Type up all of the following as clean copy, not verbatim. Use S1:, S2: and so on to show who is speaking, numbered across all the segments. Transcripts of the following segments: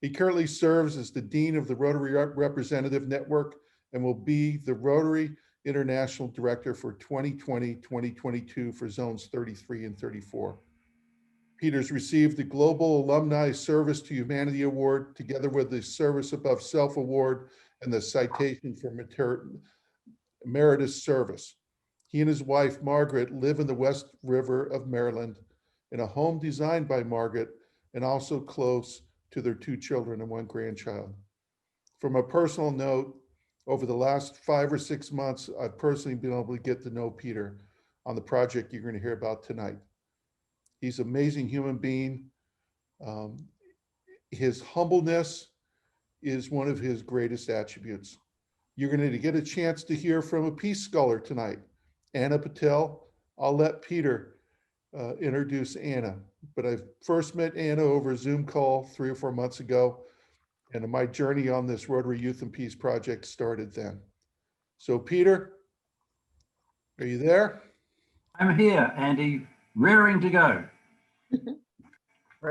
S1: He currently serves as the Dean of the Rotary Representative Network and will be the Rotary International Director for 2020-2022 for Zones 33 and 34. Peter's received the Global Alumni Service to Humanity Award, together with the Service Above Self Award and the Citation for Meritorious Service. He and his wife, Margaret, live in the West River of Maryland in a home designed by Margaret and also close to their 2 children and 1 grandchild. From a personal note, over the last 5 or 6 months, I've personally been able to get to know Peter on the project you're going to hear about tonight. He's an amazing human being. His humbleness is one of his greatest attributes. You're going to get a chance to hear from a peace scholar tonight, Anna Patel. I'll let Peter introduce Anna, but I first met Anna over a Zoom call 3 or 4 months ago, and my journey on this Rotary Youth and Peace project started then. So Peter, are you there?
S2: I'm here, Andy, raring to go.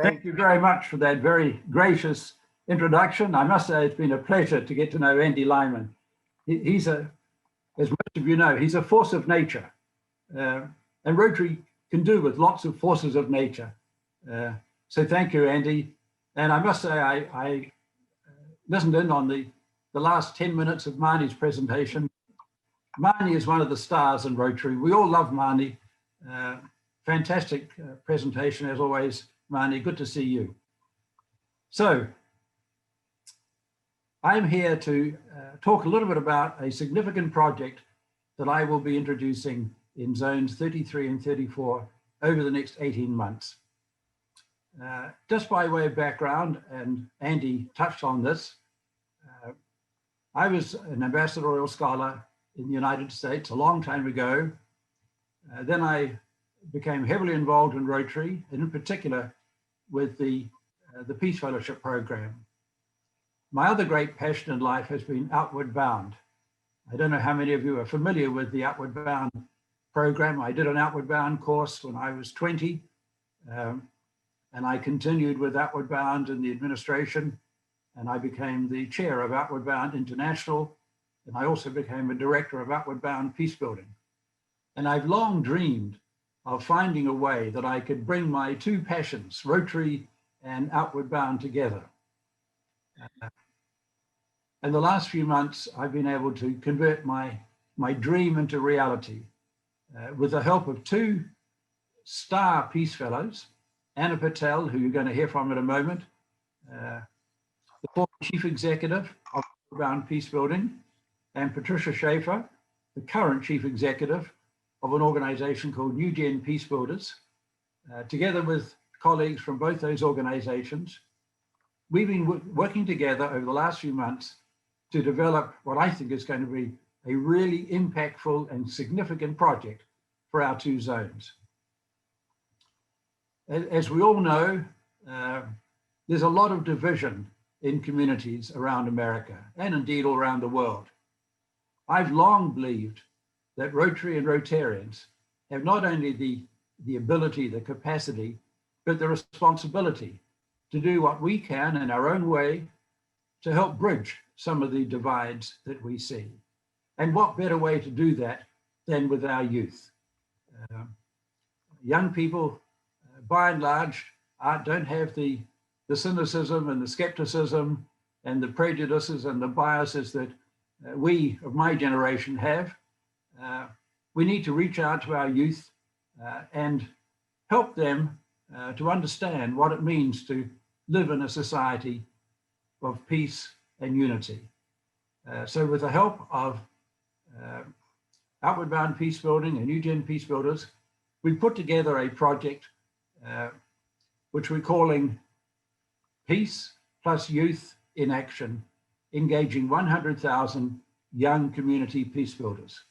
S2: Thank you very much for that very gracious introduction. I must say it's been a pleasure to get to know Andy Lyman. He's as most of you know, he's a force of nature. And Rotary can do with lots of forces of nature. So thank you, Andy. And I must say, I listened in on the last 10 minutes of Marnie's presentation. Marnie is one of the stars in Rotary. We all love Marnie. Fantastic presentation as always, Marnie. Good to see you. So I'm here to talk a little bit about a significant project that I will be introducing in zones 33 and 34 over the next 18 months. Just by way of background, and Andy touched on this, I was an ambassadorial scholar in the United States a long time ago. Then I became heavily involved in Rotary, and in particular with the Peace Fellowship program. My other great passion in life has been Outward Bound. I don't know how many of you are familiar with the Outward Bound program. I did an Outward Bound course when I was 20, and I continued with Outward Bound in the administration, and I became the chair of Outward Bound International, and I also became a director of Outward Bound Peacebuilding. And I've long dreamed of finding a way that I could bring my 2 passions, Rotary and Outward Bound, together. In the last few months, I've been able to convert my dream into reality with the help of 2 star Peace Fellows, Anna Patel, who you're going to hear from in a moment, the former Chief Executive of Outward Bound Peacebuilding, and Patricia Schaefer, the current Chief Executive of an organization called New Gen Peace Builders. Together with colleagues from both those organizations, we've been working together over the last few months to develop what I think is going to be a really impactful and significant project for our 2 zones. As we all know, there's a lot of division in communities around America and indeed all around the world. I've long believed that Rotary and Rotarians have not only the ability, the capacity, but the responsibility to do what we can in our own way to help bridge some of the divides that we see. And what better way to do that than with our youth? Young people, by and large, don't have the cynicism and the skepticism and the prejudices and the biases that we of my generation have. We need to reach out to our youth and help them to understand what it means to live in a society of peace and unity. So with the help of Outward Bound Peacebuilding and New Gen Peace Builders, we put together a project which we're calling Peace plus Youth in Action, engaging 100,000 young community peace builders.